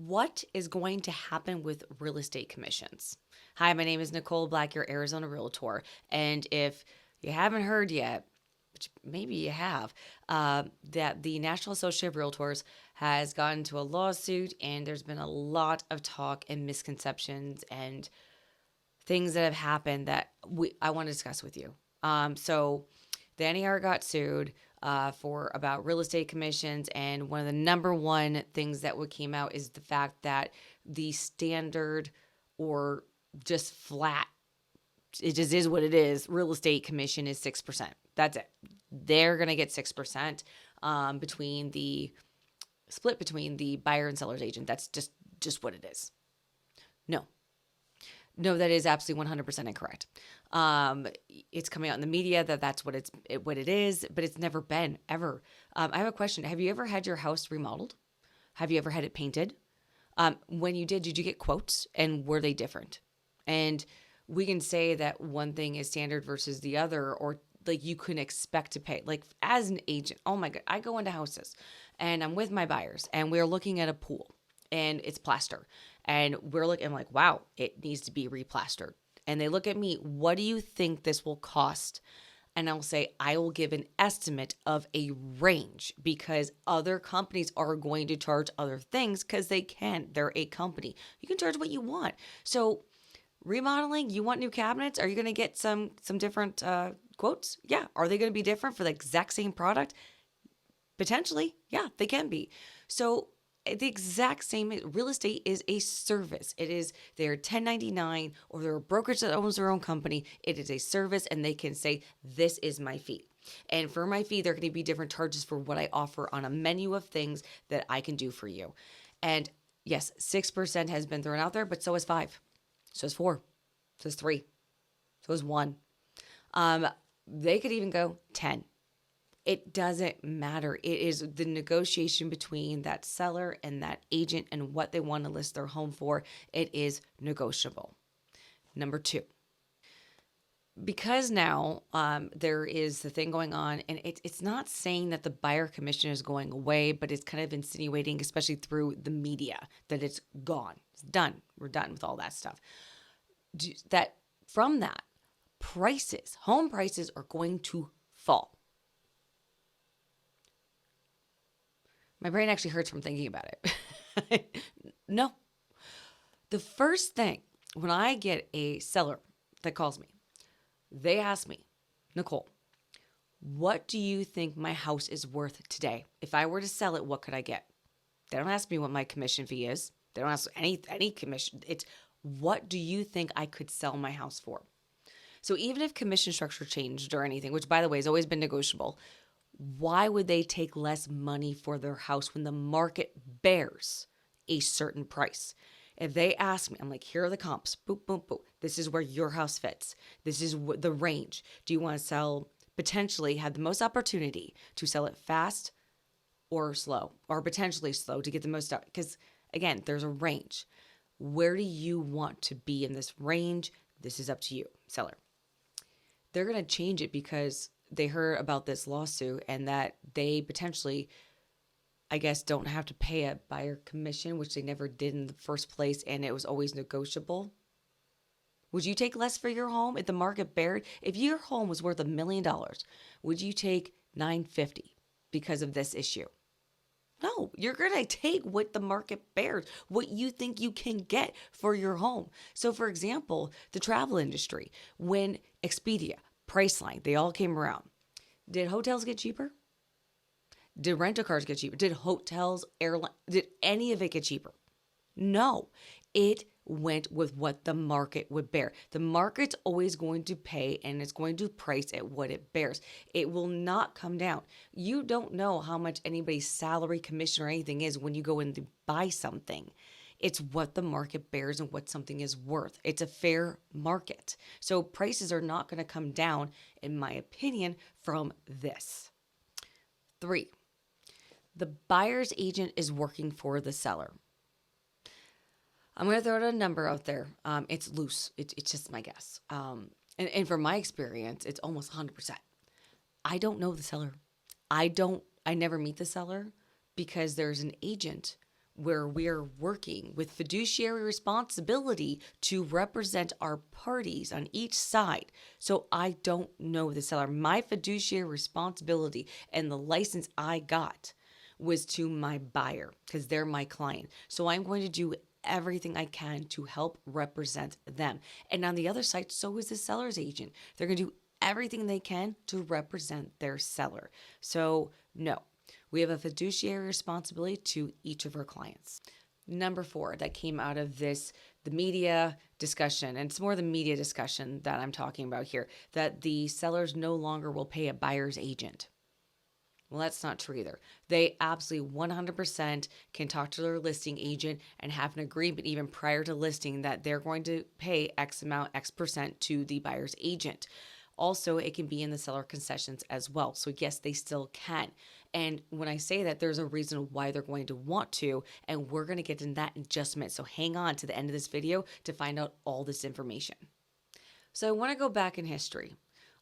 What is going to happen with real estate commissions? Hi, my name is Nicole Black, your Arizona Realtor. And if you haven't heard yet, which maybe you have, that the National Association of Realtors has gotten into a lawsuit, and there's been a lot of talk and misconceptions and things that have happened that I want to discuss with you. So the NAR got sued for about real estate commissions, and one of the number one things that what came out is the fact that the standard or just flat, it just is what it is. Real estate commission is 6%. That's it. They're gonna get 6% between the split between the buyer and seller's agent. That's just what it is. No, no, that is absolutely 100% incorrect. It's coming out in the media that that's what it is, but it's never been ever. I have a question. Have you ever had your house remodeled? Have you ever had it painted? When you did you get quotes, and were they different? And we can say that one thing is standard versus the other, or like you couldn't expect to pay. Like as an agent, oh my God, I go into houses and I'm with my buyers and we're looking at a pool and it's plaster. And we're looking, I'm like, wow, it needs to be replastered. And they look at me, what do you think this will cost? And I'll say, I will give an estimate of a range because other companies are going to charge other things because they can. They're a company. You can charge what you want. So remodeling, you want new cabinets? Are you going to get some different quotes? Yeah. Are they going to be different for the exact same product? Potentially. Yeah, they can be. So the exact same real estate is a service. It is they're 1099 or they're a brokerage that owns their own company. It is a service and they can say, this is my fee. And for my fee, there are going to be different charges for what I offer on a menu of things that I can do for you. And yes, 6% has been thrown out there, but so is 5. So is 4. So is 3. So is 1. They could even go 10. It doesn't matter. It is the negotiation between that seller and that agent and what they want to list their home for. It is negotiable. Number 2, because now there is the thing going on, and it's not saying that the buyer commission is going away, but it's kind of insinuating, especially through the media, that it's gone. It's done. We're done with all that stuff. That from that, home prices are going to fall. My brain actually hurts from thinking about it. No. The first thing when I get a seller that calls me, they ask me, Nicole, what do you think my house is worth today? If I were to sell it, what could I get? They don't ask me what my commission fee is. They don't ask any commission. It's what do you think I could sell my house for? So even if commission structure changed or anything, which by the way has always been negotiable, why would they take less money for their house when the market bears a certain price? If they ask me, I'm like, here are the comps. Boop, boop, boop. This is where your house fits. This is the range. Do you want to sell, potentially have the most opportunity to sell it fast or slow, or potentially slow to get the most out? Because again, there's a range. Where do you want to be in this range? This is up to you, seller. They're going to change it because they heard about this lawsuit and that they potentially, I guess, don't have to pay a buyer commission, which they never did in the first place, and it was always negotiable. Would you take less for your home if the market bared? If your home was worth $1 million, would you take $950 because of this issue? No, you're going to take what the market bears, what you think you can get for your home. So, for example, the travel industry, when Expedia, Priceline, they all came around. Did hotels get cheaper? Did rental cars get cheaper? Did hotels, airline, did any of it get cheaper? No, it went with what the market would bear. The market's always going to pay and it's going to price at what it bears. It will not come down. You don't know how much anybody's salary, commission, or anything is when you go in to buy something. It's what the market bears and what something is worth. It's a fair market. So prices are not going to come down, in my opinion, from this. 3, the buyer's agent is working for the seller. I'm going to throw out a number out there. It's loose. It's just my guess. And from my experience, it's almost 100%. I don't know the seller. I never meet the seller because there's an agent where we are working with fiduciary responsibility to represent our parties on each side. So I don't know the seller. My fiduciary responsibility and the license I got was to my buyer because they're my client. So I'm going to do everything I can to help represent them. And on the other side, so is the seller's agent. They're going to do everything they can to represent their seller. So, no, we have a fiduciary responsibility to each of our clients. Number 4 that came out of this, the media discussion, and it's more the media discussion that I'm talking about here, that the sellers no longer will pay a buyer's agent. Well, that's not true either. They absolutely 100% can talk to their listing agent and have an agreement even prior to listing that they're going to pay X amount, X percent to the buyer's agent. Also, it can be in the seller concessions as well. So, yes, they still can. And when I say that, there's a reason why they're going to want to, and we're going to get into that in just a minute. So, hang on to the end of this video to find out all this information. So, I want to go back in history.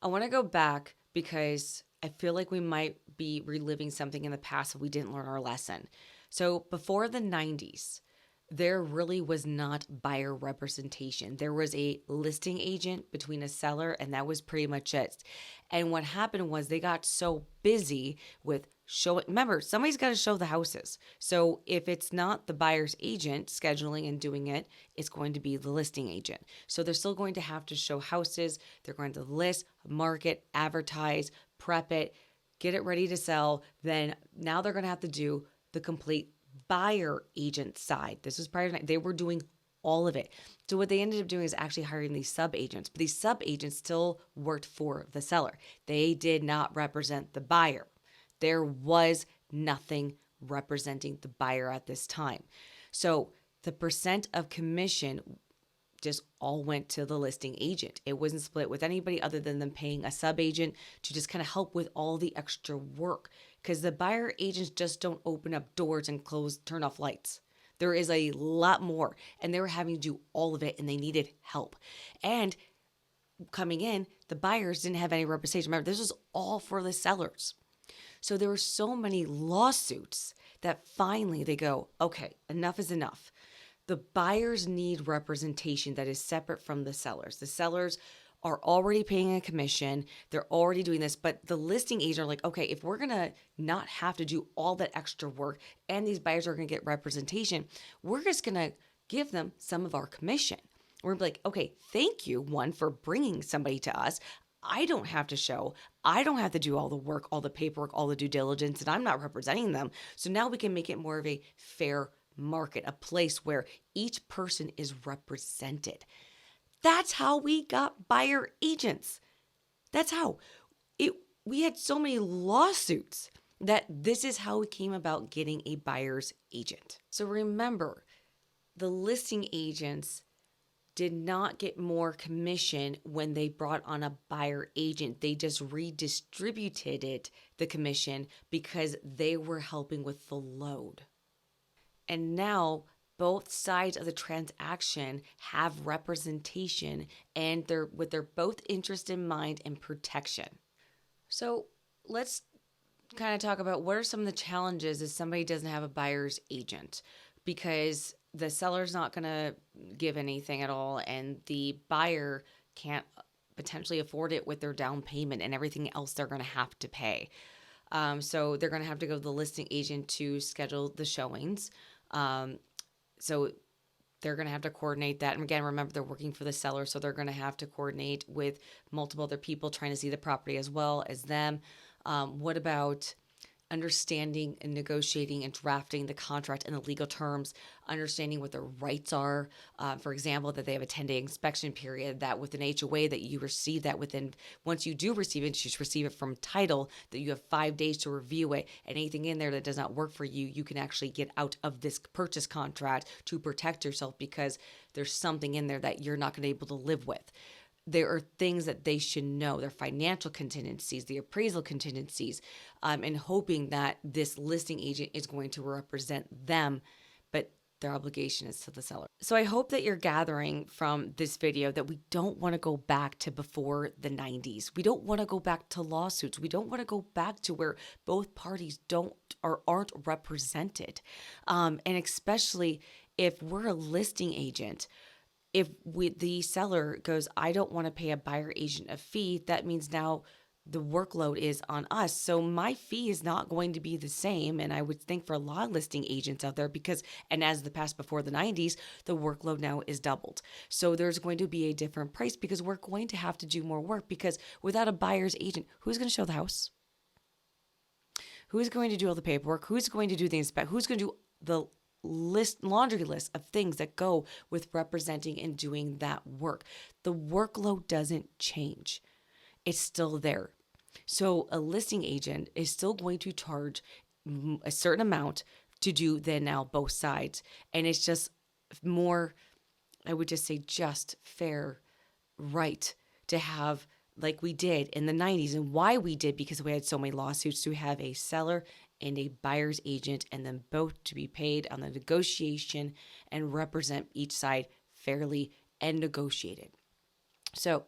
I want to go back because I feel like we might be reliving something in the past if we didn't learn our lesson. So, before the 90s, there really was not buyer representation. There was a listing agent between a seller, and that was pretty much it. And what happened was they got so busy with showing, remember, somebody's got to show the houses. So if it's not the buyer's agent scheduling and doing it, it's going to be the listing agent. So they're still going to have to show houses. They're going to list, market, advertise, prep it, get it ready to sell. Then now they're going to have to do the complete buyer agent side. This was prior to, they were doing all of it. So what they ended up doing is actually hiring these sub agents, but these sub agents still worked for the seller. They did not represent the buyer. There was nothing representing the buyer at this time. So the percent of commission just all went to the listing agent. It wasn't split with anybody other than them paying a sub agent to just kind of help with all the extra work, because the buyer agents just don't open up doors and close, turn off lights. There is a lot more, and they were having to do all of it, and they needed help. And coming in, the buyers didn't have any representation. Remember, this was all for the sellers. So there were so many lawsuits that finally they go, okay, enough is enough. The buyers need representation that is separate from the sellers. The sellers are already paying a commission. They're already doing this, but the listing agent are like, okay, if we're going to not have to do all that extra work and these buyers are going to get representation, we're just going to give them some of our commission. We're like, okay, thank you, one, for bringing somebody to us. I don't have to show, I don't have to do all the work, all the paperwork, all the due diligence, and I'm not representing them. So now we can make it more of a fair market, a place where each person is represented. That's how we got buyer agents. That's how we had so many lawsuits that this is how we came about getting a buyer's agent. So remember, the listing agents did not get more commission when they brought on a buyer agent. They just redistributed the commission because they were helping with the load. And now both sides of the transaction have representation, and they're with their both interest in mind and protection. So let's kind of talk about what are some of the challenges if somebody doesn't have a buyer's agent, because the seller's not going to give anything at all, and the buyer can't potentially afford it with their down payment and everything else they're going to have to pay. So they're going to have to go to the listing agent to schedule the showings. So they're going to have to coordinate that. And again, remember, they're working for the seller, so they're going to have to coordinate with multiple other people trying to see the property as well as them. What about understanding and negotiating and drafting the contract and the legal terms, understanding what their rights are. For example, that they have a 10-day inspection period, that with an HOA that you receive that within, once you do receive it, you just receive it from title, that you have 5 days to review it, and anything in there that does not work for you, you can actually get out of this purchase contract to protect yourself because there's something in there that you're not going to be able to live with. There are things that they should know, their financial contingencies, the appraisal contingencies, and hoping that this listing agent is going to represent them. But their obligation is to the seller. So I hope that you're gathering from this video that we don't want to go back to before the 90s. We don't want to go back to lawsuits. We don't want to go back to where both parties don't or aren't represented. And especially if we're a listing agent, if the seller goes, I don't want to pay a buyer agent a fee, that means now the workload is on us. So my fee is not going to be the same. And I would think for a lot of listing agents out there, because, and as the past before the 90s, the workload now is doubled. So there's going to be a different price because we're going to have to do more work, because without a buyer's agent, who's going to show the house? Who's going to do all the paperwork? Who's going to do the inspect? Who's going to do the laundry list of things that go with representing and doing that work? The workload doesn't change. It's still there. So a listing agent is still going to charge a certain amount to do then now both sides. And it's just more, I would just say, just fair, right, to have, like we did in the 90s, and why we did, because we had so many lawsuits, to have a seller and a buyer's agent, and then both to be paid on the negotiation and represent each side fairly and negotiated. So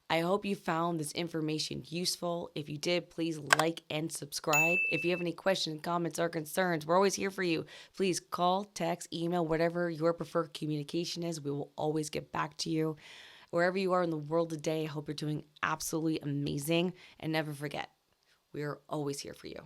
I hope you found this information useful. If you did, please like and subscribe. If you have any questions, comments, or concerns, we're always here for you. Please call, text, email, whatever your preferred communication is. We will always get back to you. Wherever you are in the world today, I hope you're doing absolutely amazing. And never forget, we are always here for you.